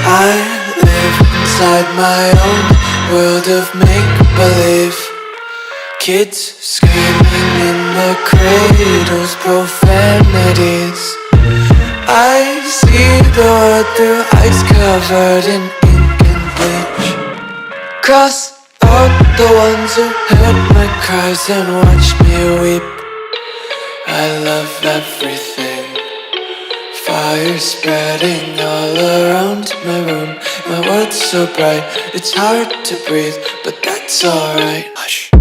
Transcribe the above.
I live inside my own world of make-believe. Kids screaming in the cradles, profanities. I see the world through ice covered in ink and bleach. Cross out the ones who heard my cries and watched me weep. I love everything. Fire spreading all around my room. My world's so bright, it's hard to breathe, but that's alright. Hush.